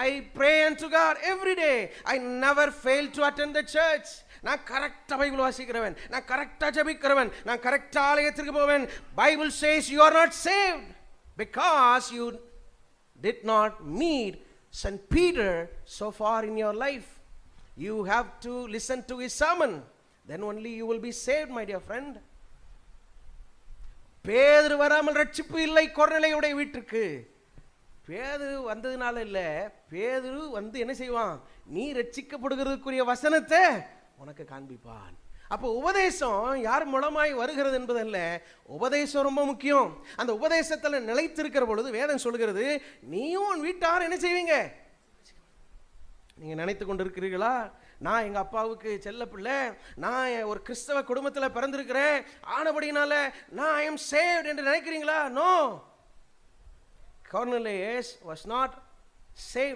I pray unto God every day. I never fail to attend the church. நான் கரெக்டாக Bible வாசிக்கிறவன், நான் கரெக்டாக ஜெபிக்கிறவன், நான் கரெக்டாக ஆலயத்திற்கு போவேன். Bible says you are not saved because you did not meet St. Peter so far in your life. You have to listen to his sermon. Then only you will be saved, my dear friend. பேதுரு வராமல் ரட்சிப்பு இல்லை கொர்நேலியுடைய வீட்டுக்கு. பேதுரு வந்ததுனால இல்ல, பேதுரு வந்து என்ன செய்வான், நீ ரட்சிக்கப்படுகிறதுக்குரிய வசனத்தை உனக்கு காண்பிப்பான். அப்போ உபதேசம் யார் மூலமாய் வருகிறது என்பதல்ல, உபதேசம் ரொம்ப முக்கியம். அந்த உபதேசத்தில் நிலைத்திருக்கிற பொழுது வேதம் சொல்கிறது, நீயும் உன் வீட்டார் என்ன செய்வீங்க. நீங்க நினைத்து கொண்டிருக்கிறீர்களா, நான் எங்க அப்பாவுக்கு செல்ல பிள்ளை, நான் ஒரு கிறிஸ்தவ குடும்பத்தில் பிறந்திருக்கிறேன், ஆனபடினால நான் ஐ எம் சேவ்ட் என்று நினைக்கிறீங்களா? No, Cornelius was not saved